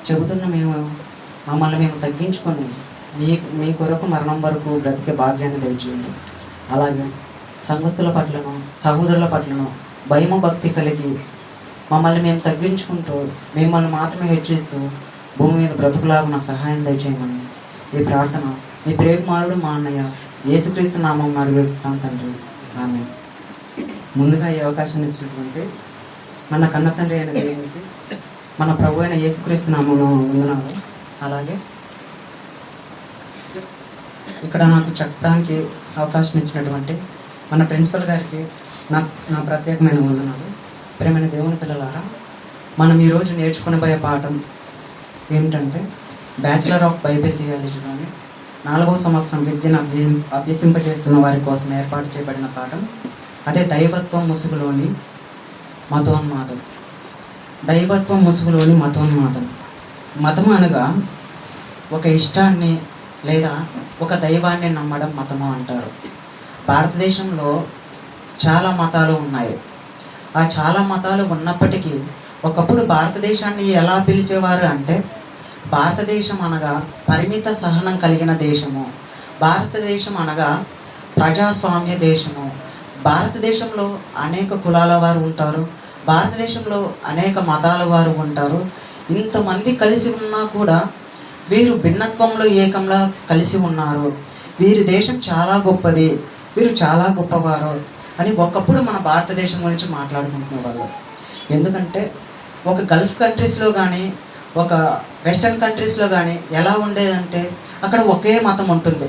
చెబుతున్న మేము మమ్మల్ని మేము తగ్గించుకొని మీ కొరకు మరణం వరకు బ్రతికే భాగ్యాన్ని దయచేయండి. అలాగే సంఘస్థుల పట్లను, సహోదరుల పట్లను భయము భక్తి కలిగి మమ్మల్ని మేము తగ్గించుకుంటూ మిమ్మల్ని మాత్రమే హెచ్చిస్తూ భూమి మీద బ్రతుకులాగున సహాయం దయచేయమని ఈ ప్రార్థన మీ ప్రేకుమారుడు మా అన్నయ్య యేసుక్రీస్తు నామం అడుగుతాం తండ్రి, ఆమేన్. ముందుగా ఈ అవకాశాన్ని ఇచ్చినటువంటి మన కన్న తండ్రి అయిన దేవునికి, మన ప్రభు అయిన యేసుక్రీస్తు నామమున వందనాలు. అలాగే ఇక్కడ నాకు చెప్పడానికి అవకాశం ఇచ్చినటువంటి మన ప్రిన్సిపల్ గారికి నా ప్రత్యేకమైన వందనాలు. ప్రేమైన దేవుని పిల్లలారా, మనం ఈరోజు నేర్చుకునబోయే పాఠం ఏమిటంటే బ్యాచిలర్ ఆఫ్ బైబిల్ థియాలజీలోని 4వ సంవత్సరం విద్యను అభ్యసింపజేస్తున్న వారి కోసం ఏర్పాటు చేయబడిన పాఠం. అదే దైవత్వం ముసుగులోని మతోన్మాదం. దైవత్వం ముసుగులోని మతోన్మాదం. మతము అనగా ఒక ఇష్టాన్ని లేదా ఒక దైవాన్ని నమ్మడం మతము అంటారు. భారతదేశంలో చాలా మతాలు ఉన్నాయి. ఆ చాలా మతాలు ఉన్నప్పటికీ ఒకప్పుడు భారతదేశాన్ని ఎలా పిలిచేవారు అంటే, భారతదేశం అనగా పరిమిత సహనం కలిగిన దేశము, భారతదేశం అనగా ప్రజాస్వామ్య దేశము, భారతదేశంలో అనేక కులాల వారు ఉంటారు, భారతదేశంలో అనేక మతాల వారు ఉంటారు. ఇంతమంది కలిసి ఉన్నా కూడా వీరు భిన్నత్వంలో ఏకంగా కలిసి ఉన్నారు. వీరి దేశం చాలా గొప్పది, వీరు చాలా గొప్పవారు అని ఒకప్పుడు మన భారతదేశం గురించి మాట్లాడుకుంటునే వాళ్ళు. ఎందుకంటే ఒక గల్ఫ్ కంట్రీస్లో కానీ ఒక వెస్టర్న్ కంట్రీస్లో కానీ ఎలా ఉండేదంటే అక్కడ ఒకే మతం ఉంటుంది.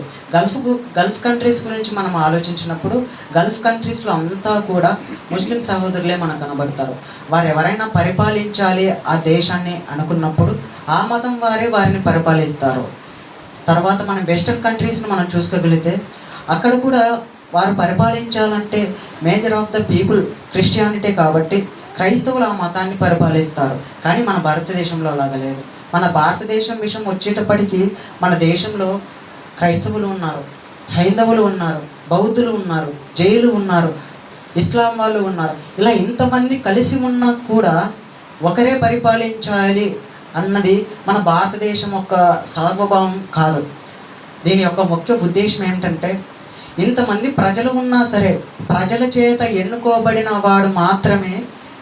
గల్ఫ్ కంట్రీస్ గురించి మనం ఆలోచించినప్పుడు గల్ఫ్ కంట్రీస్లో అంతా కూడా ముస్లిం సహోదరులే మనకు కనబడతారు. వారు ఎవరైనా పరిపాలించాలి ఆ దేశాన్ని అనుకున్నప్పుడు ఆ మతం వారే వారిని పరిపాలిస్తారు. తర్వాత మనం వెస్టర్న్ కంట్రీస్ని మనం చూసుకోగలిగితే అక్కడ కూడా వారు పరిపాలించాలంటే major of the people Christianity కాబట్టి క్రైస్తవులు ఆ మతాన్ని పరిపాలిస్తారు. కానీ మన భారతదేశంలో అలాగ లేదు. మన భారతదేశం విషయం వచ్చేటప్పటికీ మన దేశంలో క్రైస్తవులు ఉన్నారు, హైందవులు ఉన్నారు, బౌద్ధులు ఉన్నారు, జైలు ఉన్నారు, ఇస్లాం వాళ్ళు ఉన్నారు. ఇలా ఇంతమంది కలిసి ఉన్నా కూడా ఒకరే పరిపాలించాలి అన్నది మన భారతదేశం యొక్క సార్వభౌమం కాదు. దీని యొక్క ముఖ్య ఉద్దేశం ఏమిటంటే, ఇంతమంది ప్రజలు ఉన్నా సరే ప్రజల చేత ఎన్నుకోబడిన వాడు మాత్రమే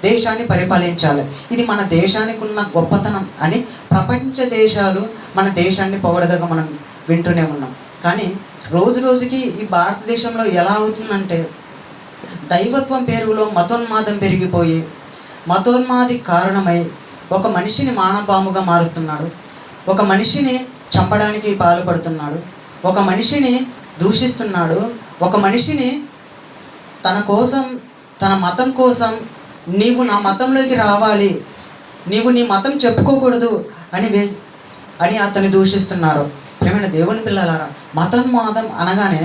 దేశాన్ని పరిపాలించాలి. ఇది మన దేశానికి ఉన్న గొప్పతనం అని ప్రపంచ దేశాలు మన దేశాన్ని పొగడగా మనం వింటూనే ఉన్నాం. కానీ రోజు రోజుకి ఈ భారతదేశంలో ఎలా అవుతుందంటే, దైవత్వం పేరులో మతోన్మాదం పెరిగిపోయి మతోన్మాది కారణమై ఒక మనిషిని మానవబాముగా మారుస్తున్నాడు, ఒక మనిషిని చంపడానికి పాల్పడుతున్నాడు, ఒక మనిషిని దూషిస్తున్నాడు, ఒక మనిషిని తన కోసం, తన మతం కోసం నీవు నా మతంలోకి రావాలి, నీవు నీ మతం చెప్పుకోకూడదు అని అతన్ని దూషిస్తున్నారు. ప్రేమైన దేవుని పిల్లలారా, మతోన్మాదం అనగానే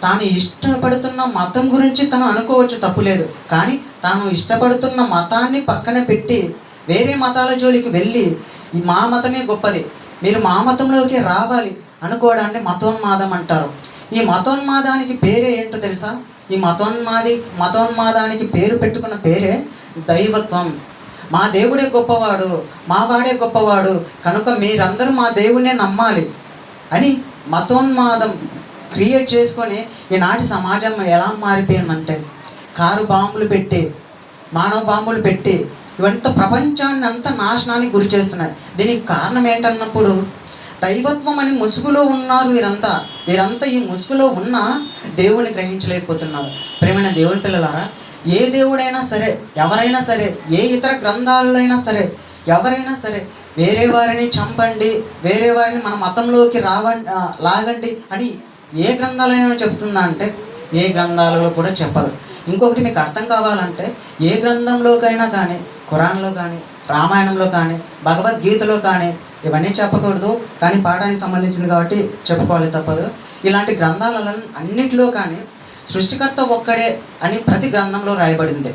తాను ఇష్టపడుతున్న మతం గురించి తను అనుకోవచ్చు, తప్పులేదు. కానీ తాను ఇష్టపడుతున్న మతాన్ని పక్కన పెట్టి వేరే మతాల జోలికి వెళ్ళి మా మతమే గొప్పది, మీరు మా మతంలోకి రావాలి అనుకోవడాన్ని మతోన్మాదం అంటారు. ఈ మతోన్మాదానికి పేరే ఏంటో తెలుసా? ఈ మతోన్మాదానికి పేరు పెట్టుకున్న పేరే దైవత్వం. మా దేవుడే గొప్పవాడు, మా వాడే గొప్పవాడు, కనుక మీరందరూ మా దేవుడినే నమ్మాలి అని మతోన్మాదం క్రియేట్ చేసుకొని ఈనాటి సమాజం ఎలా మారిపోయిందంటే, కారు బాంబులు పెట్టి, మానవ బాంబులు పెట్టి ఇవంతా ప్రపంచాన్ని అంతా నాశనానికి గురి చేస్తున్నాయి. దీనికి కారణం ఏంటన్నప్పుడు, దైవత్వం అని ముసుగులో ఉన్నారు వీరంతా ఈ ముసుగులో ఉన్న దేవుని గ్రహించలేకపోతున్నారు. ప్రేమైన దేవుని పిల్లలారా, ఏ దేవుడైనా సరే, ఎవరైనా సరే, ఏ ఇతర గ్రంథాలలో అయినా సరే, ఎవరైనా సరే వేరే వారిని చంపండి, వేరే వారిని మన మతంలోకి లాగండి అని ఏ గ్రంథాలైనా చెప్తుందా అంటే ఏ గ్రంథాలలో కూడా చెప్పదు. ఇంకొకటి మీకు అర్థం కావాలంటే, ఏ గ్రంథంలోకైనా కానీ, ఖురాన్లో కానీ, రామాయణంలో కానీ, భగవద్గీతలో కానీ ఇవన్నీ చెప్పకూడదు, కానీ పాఠానికి సంబంధించింది కాబట్టి చెప్పుకోవాలి, తప్పదు. ఇలాంటి గ్రంథాలలో అన్నిటిలో కానీ సృష్టికర్త ఒక్కడే అని ప్రతి గ్రంథంలో రాయబడింది.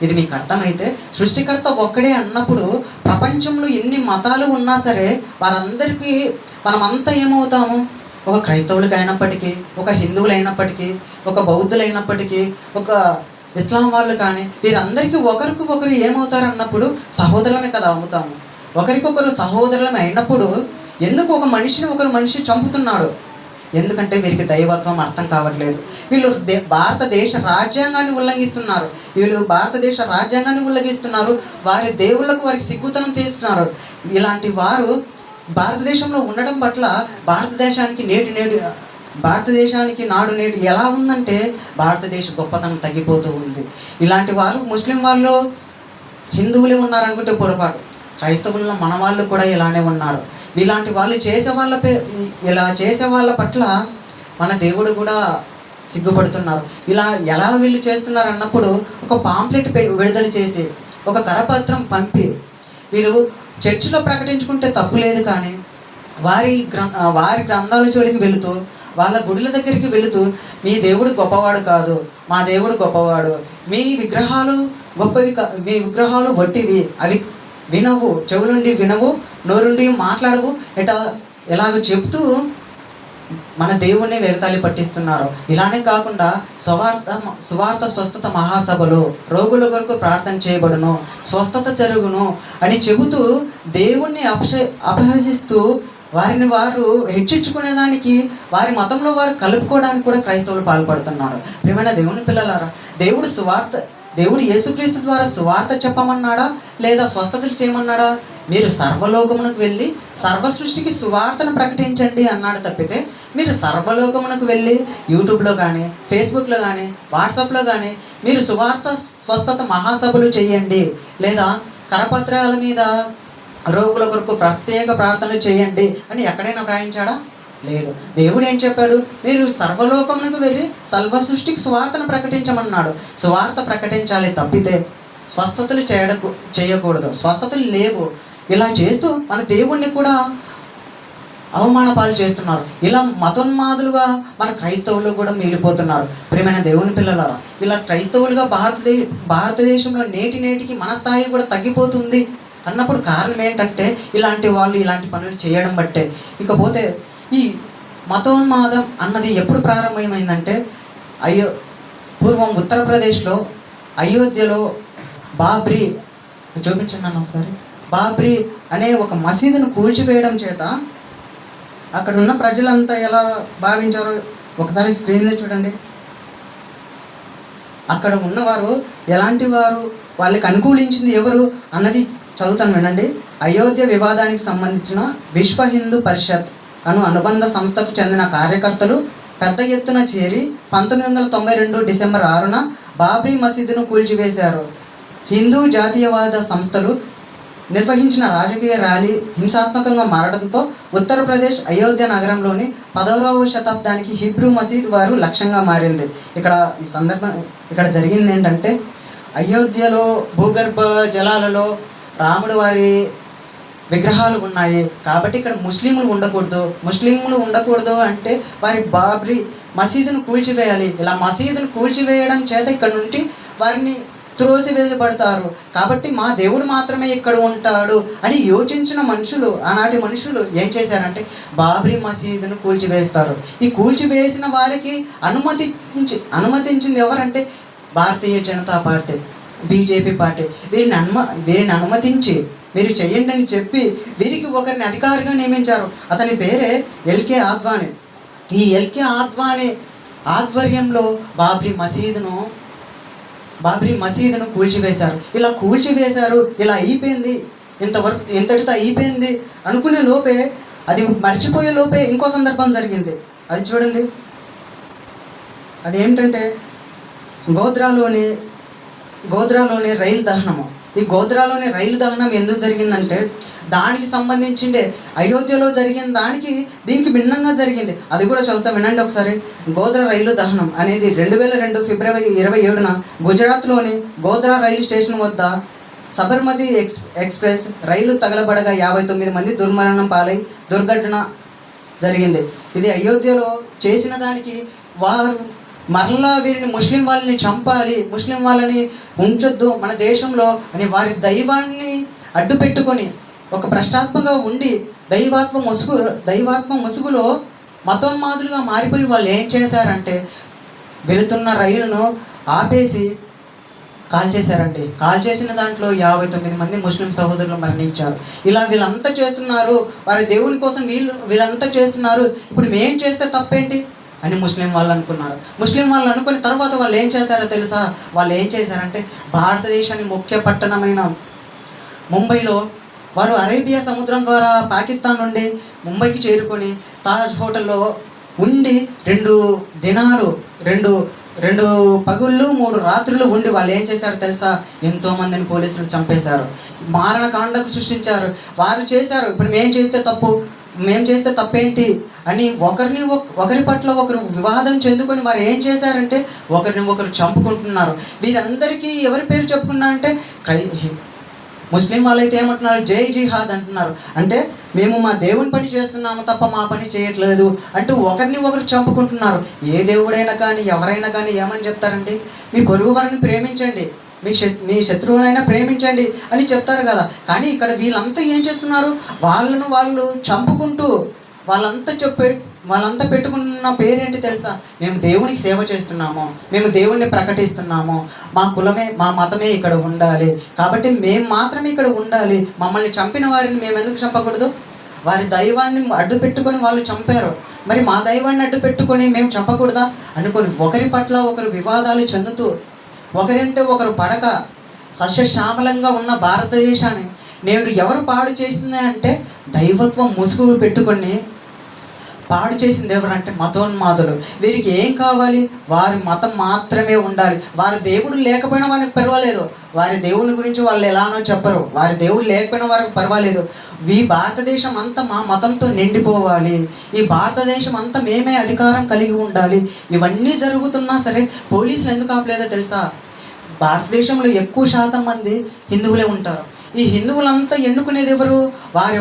ఇది మీకు అర్థమైతే, సృష్టికర్త ఒక్కడే అన్నప్పుడు ప్రపంచంలో ఎన్ని మతాలు ఉన్నా సరే వారందరికీ మనమంతా ఏమవుతాము? ఒక క్రైస్తవులకి అయినప్పటికీ, ఒక హిందువులైనప్పటికీ, ఒక బౌద్ధులైనప్పటికీ, ఒక ఇస్లాం వాళ్ళు కానీ, వీరందరికీ ఒకరికి ఒకరు ఏమవుతారు అన్నప్పుడు సహోదరులమే కదా అవుతాము. ఒకరికొకరు సహోదరులం అయినప్పుడు ఎందుకు ఒక మనిషి చంపుతున్నాడు? ఎందుకంటే వీరికి దైవత్వం అర్థం కావట్లేదు. వీళ్ళు భారతదేశ రాజ్యాంగాన్ని ఉల్లంఘిస్తున్నారు. వారి దేవుళ్ళకు వారికి సిగ్గుతనం చేస్తున్నారు. ఇలాంటి వారు భారతదేశంలో ఉండడం పట్ల భారతదేశానికి నాడు నేడు ఎలా ఉందంటే భారతదేశ గొప్పతనం తగ్గిపోతూ ఉంది. ఇలాంటి వారు ముస్లిం వాళ్ళు, హిందువులే ఉన్నారనుకుంటే పొరపాటు. క్రైస్తవుల్లో మన వాళ్ళు కూడా ఇలానే ఉన్నారు. ఇలాంటి వాళ్ళు ఇలా చేసే వాళ్ళ పట్ల మన దేవుడు కూడా సిగ్గుపడుతున్నారు. ఇలా ఎలా వీళ్ళు చేస్తున్నారు అన్నప్పుడు ఒక పాంప్లెట్ విడుదల చేసి, ఒక కరపత్రం పంపి వీరు చర్చిలో ప్రకటించుకుంటే తప్పు లేదు, కానీ వారి గ్రంథాల జోలికి వెళుతూ, వాళ్ళ గుడుల దగ్గరికి వెళుతూ, మీ దేవుడు గొప్పవాడు కాదు, మా దేవుడు గొప్పవాడు, మీ విగ్రహాలు గొప్పవి, మీ విగ్రహాలు వట్టివి, అవి వినవు, చెవులుండి వినవు, నోరుండి మాట్లాడవు, ఎలాగ చెప్తూ మన దేవుణ్ణి వెగతాళి పట్టిస్తున్నారు. ఇలానే కాకుండా సువార్త స్వస్థత మహాసభలు, రోగుల కొరకు ప్రార్థన చేయబడును, స్వస్థత జరుగును అని చెబుతూ దేవుణ్ణి అపహసిస్తూ వారిని వారు హెచ్చించుకునేదానికి, వారి మతంలో వారు కలుపుకోవడానికి కూడా క్రైస్తవులు పాల్పడుతున్నారు. ప్రియమైన దేవుని పిల్లలారా, దేవుడు యేసుక్రీస్తు ద్వారా సువార్త చెప్పమన్నాడా లేదా స్వస్థతలు చేయమన్నాడా? మీరు సర్వలోకమునకు వెళ్ళి సర్వ సృష్టికి సువార్తను ప్రకటించండి అన్నాడు తప్పితే, మీరు సర్వలోకమునకు వెళ్ళి యూట్యూబ్లో కానీ, ఫేస్బుక్లో కానీ, వాట్సాప్లో కానీ మీరు స్వస్థత మహాసభలు చేయండి, లేదా కరపత్రాల మీద రోగుల కొరకు ప్రత్యేక ప్రార్థనలు చేయండి అని ఎక్కడైనా వ్రాయించాడా? లేదు. దేవుడు ఏం చెప్పాడు? మీరు సర్వలోకమునకు వెళ్ళి సర్వ సృష్టికి సువార్తను ప్రకటించమన్నాడు. సువార్త ప్రకటించాలి తప్పితే స్వస్థతలు చేయకూడదు. స్వస్థతలు లేవు. ఇలా చేస్తూ మన దేవుణ్ణి కూడా అవమాన పాలు చేస్తున్నారు. ఇలా మతోన్మాదులుగా మన క్రైస్తవులు కూడా మిగిలిపోతున్నారు. ప్రియమైన దేవుని పిల్లలారా, ఇలా క్రైస్తవులుగా భారతదేశంలో నేటికి మన స్థాయి కూడా తగ్గిపోతుంది అన్నప్పుడు కారణం ఏంటంటే ఇలాంటి పనులు చేయడం బట్టే. ఇకపోతే ఈ మతోన్మాదం అన్నది ఎప్పుడు ప్రారంభమైందంటే, పూర్వం ఉత్తరప్రదేశ్లో అయోధ్యలో బాబ్రీ, చూపించండి ఒకసారి, బాబ్రీ అనే ఒక మసీదును కూల్చివేయడం చేత అక్కడ ఉన్న ప్రజలంతా ఎలా భావించారో ఒకసారి స్క్రీన్ మీద చూడండి. అక్కడ ఉన్నవారు ఎలాంటి వారు, వాళ్ళకి అనుకూలించింది ఎవరు అన్నది చదువుతాను వినండి. అయోధ్య వివాదానికి సంబంధించిన విశ్వ హిందూ పరిషత్ అనుబంధ సంస్థకు చెందిన కార్యకర్తలు పెద్ద ఎత్తున చేరి 1992 డిసెంబర్ 6న బాబ్రీ మసీదును కూల్చివేశారు. హిందూ జాతీయవాద సంస్థలు నిర్వహించిన రాజకీయ ర్యాలీ హింసాత్మకంగా మారడంతో ఉత్తరప్రదేశ్ అయోధ్య నగరంలోని 10వ శతాబ్దానికి హిబ్రూ మసీద్ వారు లక్ష్యంగా మారింది. ఇక్కడ జరిగింది ఏంటంటే, అయోధ్యలో భూగర్భ జలాలలో రాముడు వారి విగ్రహాలు ఉన్నాయి కాబట్టి ఇక్కడ ముస్లింలు ఉండకూడదు అంటే వారి బాబ్రీ మసీదును కూల్చివేయాలి. ఇలా మసీదును కూల్చివేయడం చేత ఇక్కడ నుండి వారిని త్రోసివేయబడతారు. కాబట్టి మా దేవుడు మాత్రమే ఇక్కడ ఉంటాడు అని యోచించిన ఆనాటి మనుషులు ఏం చేశారంటే బాబ్రీ మసీదును కూల్చివేస్తారు. ఈ కూల్చివేసిన వారికి అనుమతించింది ఎవరంటే Bharatiya Janata party, BJP party. వీరిని అనుమతించి మీరు చెయ్యండి అని చెప్పి వీరికి ఒకరిని అధికారిగా నియమించారు. అతని పేరే ఎల్కే ఆద్వానీ. ఈ ఎల్కే ఆద్వానీ ఆధ్వర్యంలో బాబ్రీ మసీదును కూల్చివేశారు. ఇలా అయిపోయింది, ఇంతటితో అయిపోయింది అనుకునే లోపే, అది మర్చిపోయే లోపే ఇంకో సందర్భం జరిగింది. అది చూడండి. అదేంటంటే గోధ్రాలోని రైలు దహనము. ఈ గోధ్రాలోని రైలు దహనం ఎందుకు జరిగిందంటే, దానికి సంబంధించిండే అయోధ్యలో జరిగిన దీనికి భిన్నంగా జరిగింది. అది కూడా చదువుతా వినండి ఒకసారి. గోధ్రా రైలు దహనం అనేది 2002 ఫిబ్రవరి 27న గుజరాత్లోని గోధ్రా రైలు స్టేషన్ వద్ద సబర్మతి ఎక్స్ప్రెస్ రైలు తగలబడగా 59 మంది దుర్మరణం పాలై దుర్ఘటన జరిగింది. ఇది అయోధ్యలో చేసిన దానికి వారు మరలా వీరిని ముస్లిం వాళ్ళని చంపాలి, ముస్లిం వాళ్ళని ఉంచొద్దు మన దేశంలో అని వారి దైవాన్ని అడ్డు పెట్టుకొని ఒక ప్రశ్నాత్మకంగా ఉండి దైవాత్మ ముసుగులో మతోన్మాదులుగా మారిపోయి వాళ్ళు ఏం చేశారంటే వెళుతున్న రైలును ఆపేసి కాల్ చేశారండి. కాల్ చేసిన దాంట్లో 59 మంది ముస్లిం సహోదరులు మరణించారు. ఇలా వీళ్ళంతా చేస్తున్నారు, వారి దేవుని కోసం వీళ్ళంతా చేస్తున్నారు, ఇప్పుడు మేం చేస్తే తప్పేంటి అని ముస్లిం వాళ్ళు అనుకున్నారు. ముస్లిం వాళ్ళు అనుకున్న తర్వాత వాళ్ళు ఏం చేశారో తెలుసా? వాళ్ళు ఏం చేశారంటే భారతదేశానికి ముఖ్య పట్టణమైన ముంబైలో వారు అరేబియా సముద్రం ద్వారా పాకిస్తాన్ నుండి ముంబైకి చేరుకొని తాజ్ హోటల్లో ఉండి 2 దినాలు 2 పగుళ్ళు 3 రాత్రులు ఉండి వాళ్ళు ఏం చేశారు తెలుసా? ఎంతోమందిని పోలీసులు చంపేశారు, మారణకాండకు సృష్టించారు. వారు చేశారు, ఇప్పుడు మేము చేస్తే తప్పేంటి అని ఒకరి పట్ల ఒకరు వివాదం చెందుకొని వారు ఏం చేశారంటే ఒకరిని ఒకరు చంపుకుంటున్నారు. వీరందరికీ ఎవరి పేరు చెప్పుకున్నారంటే ముస్లిం వాళ్ళైతే ఏమంటున్నారు? జై జిహాద్ అంటున్నారు. అంటే మేము మా దేవుని పని చేస్తున్నాము తప్ప మా పని చేయట్లేదు అంటూ ఒకరిని ఒకరు చంపుకుంటున్నారు. ఏ దేవుడైనా కానీ ఎవరైనా కానీ ఏమని చెప్తారండి? మీ పొరుగు వారిని ప్రేమించండి, మీ శత్రువునైనా ప్రేమించండి అని చెప్తారు కదా. కానీ ఇక్కడ వీళ్ళంతా ఏం చేస్తున్నారు? వాళ్ళు చంపుకుంటూ వాళ్ళంతా పెట్టుకున్న పేరేంటి తెలుసా? మేము దేవునికి సేవ చేస్తున్నాము, మేము దేవుణ్ణి ప్రకటిస్తున్నాము, మా కులమే మా మతమే ఇక్కడ ఉండాలి, కాబట్టి మేము మాత్రమే ఇక్కడ ఉండాలి, మమ్మల్ని చంపిన వారిని మేము ఎందుకు చంపకూడదు? వారి దైవాన్ని అడ్డు పెట్టుకొని వాళ్ళు చంపారు, మరి మా దైవాన్ని అడ్డు పెట్టుకొని మేము చంపకూడదా అనుకొని ఒకరి పట్ల ఒకరు వివాదాలు చెందుతూ ఒకరంటే ఒకరు పడక సస్యశ్యామలంగా ఉన్న భారతదేశాన్ని నేడు ఎవరు పాడు చేసింది అంటే దైవత్వం ముసుగు పెట్టుకొని పాడు చేసింది ఎవరంటే మతోన్మాదులు. వీరికి ఏం కావాలి? వారి మతం మాత్రమే ఉండాలి. వారి దేవుడు లేకపోయినా వారికి పర్వాలేదు, వారి దేవుని గురించి వాళ్ళు ఎలానో చెప్పరు, వారి దేవుడు లేకపోయినా వారికి పర్వాలేదు. ఈ భారతదేశం అంతా మా మతంతో నిండిపోవాలి, ఈ భారతదేశం అంతా మేమే అధికారం కలిగి ఉండాలి. ఇవన్నీ జరుగుతున్నా సరే పోలీసులు ఎందుకు ఆపలేదో తెలుసా? భారతదేశంలో ఎక్కువ శాతం మంది హిందువులే ఉంటారు. ఈ హిందువులంతా ఎన్నుకునేది ఎవరు?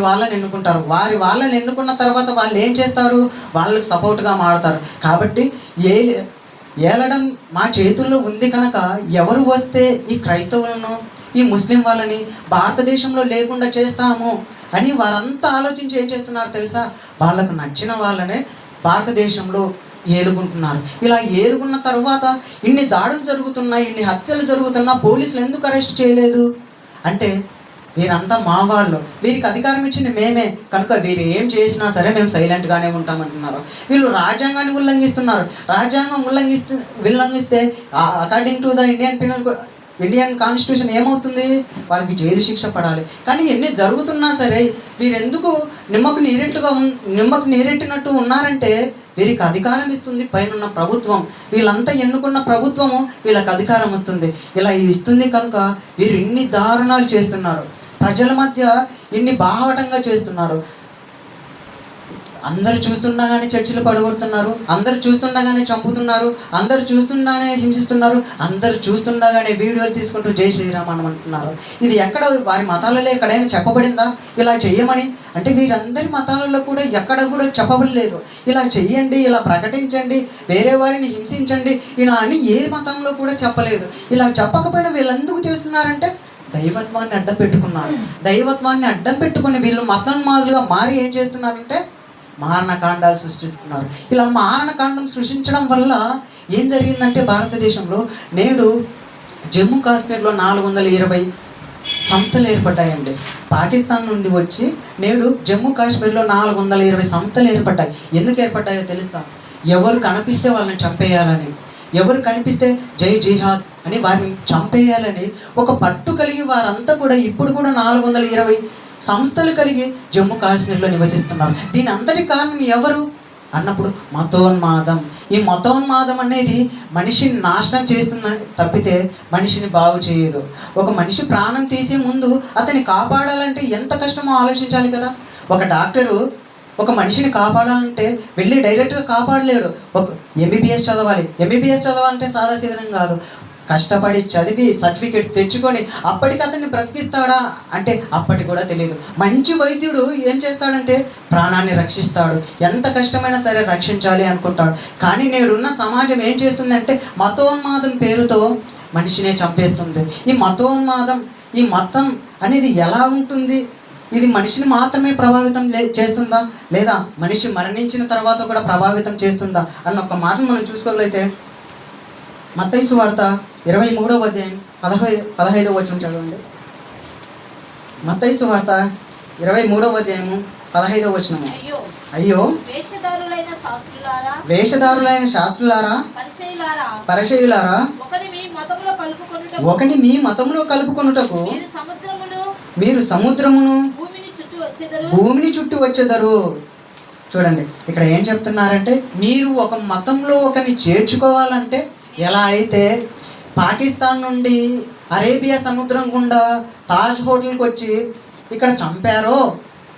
వాళ్ళని ఎన్నుకుంటారు. వాళ్ళని ఎన్నుకున్న తర్వాత వాళ్ళు ఏం చేస్తారు? వాళ్ళకి సపోర్ట్గా మారుతారు. కాబట్టి ఏలడం మా చేతుల్లో ఉంది కనుక ఎవరు వస్తే ఈ క్రైస్తవులను ఈ ముస్లిం వాళ్ళని భారతదేశంలో లేకుండా చేస్తాము అని వారంతా ఆలోచించి ఏం చేస్తున్నారు తెలుసా? వాళ్ళకు నచ్చిన వాళ్ళనే భారతదేశంలో ఏలుకుంటున్నారు. ఇలా ఏలుకున్న తర్వాత ఇన్ని దాడులు జరుగుతున్నాయి, ఇన్ని హత్యలు జరుగుతున్నా పోలీసులు ఎందుకు అరెస్ట్ చేయలేదు అంటే వీరంతా మా వాళ్ళు, వీరికి అధికారం ఇచ్చింది మేమే కనుక వీరు ఏం చేసినా సరే మేము సైలెంట్గానే ఉంటామంటున్నారు. వీళ్ళు రాజ్యాంగాన్ని ఉల్లంఘిస్తున్నారు. రాజ్యాంగం ఉల్లంఘిస్తే according to the Indian constitution ఏమవుతుంది? వారికి జైలు శిక్ష పడాలి. కానీ ఎన్ని జరుగుతున్నా సరే వీరెందుకు నిమ్మకు నీరెట్టినట్టు ఉన్నారంటే వీరికి అధికారం ఇస్తుంది పైన ప్రభుత్వం, వీళ్ళంతా ఎన్నుకున్న ప్రభుత్వము వీళ్ళకి అధికారం వస్తుంది. ఇలా ఇస్తుంది కనుక వీరు ఇన్ని దారుణాలు చేస్తున్నారు, ప్రజల మధ్య ఇన్ని బాహాటంగా చేస్తున్నారు. అందరు చూస్తుండగానే చర్చిలు పడగొడుతున్నారు, అందరు చూస్తుండగానే చంపుతున్నారు, అందరు చూస్తుండగానే హింసిస్తున్నారు, అందరు చూస్తుండగానే వీడియోలు తీసుకుంటూ జై శ్రీరామ్ అని అంటున్నారు. ఇది ఎక్కడ వారి మతాలలో ఎక్కడైనా చెప్పబడిందా ఇలా చెయ్యమని? అంటే వీరందరి మతాలలో కూడా ఎక్కడ కూడా చెప్పబడలేదు ఇలా చెయ్యండి, ఇలా ప్రకటించండి, వేరే వారిని హింసించండి ఇలా అని ఏ మతంలో కూడా చెప్పలేదు. ఇలా చెప్పకపోయినా వీళ్ళెందుకు చేస్తున్నారంటే దైవత్వాన్ని అడ్డం పెట్టుకున్నారు. దైవత్వాన్ని అడ్డం పెట్టుకుని వీళ్ళు మతోన్మాదులుగా మారి ఏం చేస్తున్నారంటే మారణకాండాలు సృష్టిస్తున్నారు. ఇలా మారణకాండం సృష్టించడం వల్ల ఏం జరిగిందంటే భారతదేశంలో నేడు జమ్మూ కాశ్మీర్లో 420 సంస్థలు ఏర్పడ్డాయండి. పాకిస్తాన్ నుండి వచ్చి నేడు జమ్మూ కాశ్మీర్లో 420 సంస్థలు ఏర్పడ్డాయి. ఎందుకు ఏర్పడ్డాయో తెలుస్తా? ఎవరు కనిపిస్తే వాళ్ళని చంపేయాలని, ఎవరు కనిపిస్తే జై జిహాద్ అని వారిని చంపేయాలని ఒక పట్టు కలిగి వారంతా కూడా ఇప్పుడు కూడా 420 సంస్థలు కలిగి జమ్మూ కాశ్మీర్లో నివసిస్తున్నారు. దీని అంతటి కారణం ఎవరు అన్నప్పుడు మతోన్మాదం. ఈ మతోన్మాదం అనేది మనిషిని నాశనం చేస్తుందని తప్పితే మనిషిని బాగు చేయదు. ఒక మనిషి ప్రాణం తీసే ముందు అతన్ని కాపాడాలంటే ఎంత కష్టమో ఆలోచించాలి కదా. ఒక డాక్టరు ఒక మనిషిని కాపాడాలంటే వెళ్ళి డైరెక్ట్గా కాపాడలేడు. ఒక ఎంబీబీఎస్ చదవాలంటే సాదాసీదనం కాదు. కష్టపడి చదివి సర్టిఫికేట్ తెచ్చుకొని అప్పటికి అతన్ని బ్రతికిస్తాడా అంటే అప్పటికి కూడా తెలియదు. మంచి వైద్యుడు ఏం చేస్తాడంటే ప్రాణాన్ని రక్షిస్తాడు, ఎంత కష్టమైనా సరే రక్షించాలి అనుకుంటాడు. కానీ నేడున్న సమాజం ఏం చేస్తుందంటే మతోన్మాదం పేరుతో మనిషినే చంపేస్తుంది. ఈ మతోన్మాదం, ఈ మతం అనేది ఎలా ఉంటుంది? ఇది మనిషిని మాత్రమే ప్రభావితం చేస్తుందా లేదా మనిషి మరణించిన తర్వాత కూడా ప్రభావితం చేస్తుందా అన్న ఒక మాటను మనం చూసుకోగలిగితే మత్తయి సువార్త 23వ అధ్యాయం 15వ వచనం చదవండి. మత్తయి సువార్త 23వ అధ్యాయము 15వ వచనము. అయ్యో వేషధారులైన శాస్త్రులారా పరిసయ్యులారా, ఒకని మీ మతములో కలుపుకొనుటకు మీరు సముద్రమును భూమిని చుట్టూ వచ్చేదరు. చూడండి, ఇక్కడ ఏం చెప్తున్నారంటే, మీరు ఒక మతంలో ఒకరిని చేర్చుకోవాలంటే ఎలా అయితే పాకిస్తాన్ నుండి అరేబియా సముద్రం గుండా తాజ్ హోటల్కి వచ్చి ఇక్కడ చంపారో,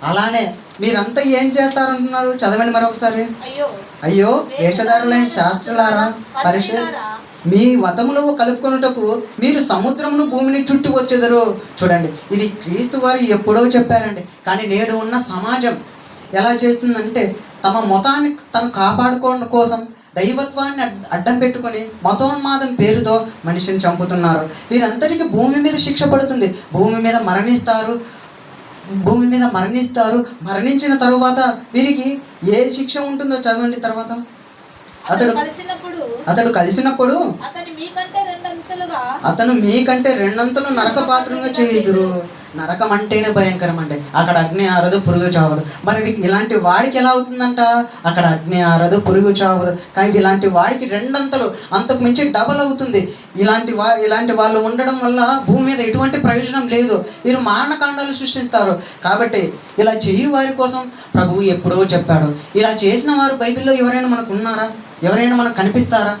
అలానే మీరంతా ఏం చేస్తారంటున్నారు? చదవండి మరొకసారి. అయ్యో వేషధారులైన శాస్త్రులారా పరిసయ్యులారా, మీ మతములో కలుపుకొనుటకు మీరు సముద్రమును భూమిని చుట్టి వచ్చేదరు. చూడండి, ఇది క్రీస్తు వారు ఎప్పుడో చెప్పారండి. కానీ నేడు ఉన్న సమాజం ఎలా చేస్తుందంటే, తమ మతాన్ని తను కాపాడుకోవడం కోసం దైవత్వాన్ని అడ్డం పెట్టుకొని మతోన్మాదం పేరుతో మనిషిని చంపుతున్నారు. వీరందరికీ భూమి మీద శిక్ష పడుతుంది. భూమి మీద మరణిస్తారు. మరణించిన తరువాత వీరికి ఏ శిక్ష ఉంటుందో చదవండి. తర్వాత అతడు కలిసినప్పుడు అతను మీకంటే రెండంతలు నరక పాత్రంగా చేయుదురు. నరకం అంటేనే భయంకరం అండి. అక్కడ అగ్ని ఆరదు, పురుగు చావదు. మరి ఇలాంటి వాడికి ఎలా అవుతుందంట? అక్కడ అగ్ని ఆరదు, పురుగు చావదు. కానీ ఇలాంటి వాడికి రెండంతలు, అంతకు మించి డబల్ అవుతుంది. ఇలాంటి వాళ్ళు ఉండడం వల్ల భూమి మీద ఎటువంటి ప్రయోజనం లేదు. వీరు మారణకాండాలు సృష్టిస్తారు. కాబట్టి ఇలా చేయి వారి కోసం ప్రభువు ఎప్పుడో చెప్పాడు. ఇలా చేసిన వారు బైబిల్లో ఎవరైనా మనకు ఉన్నారా? ఎవరైనా మనకు కనిపిస్తారా?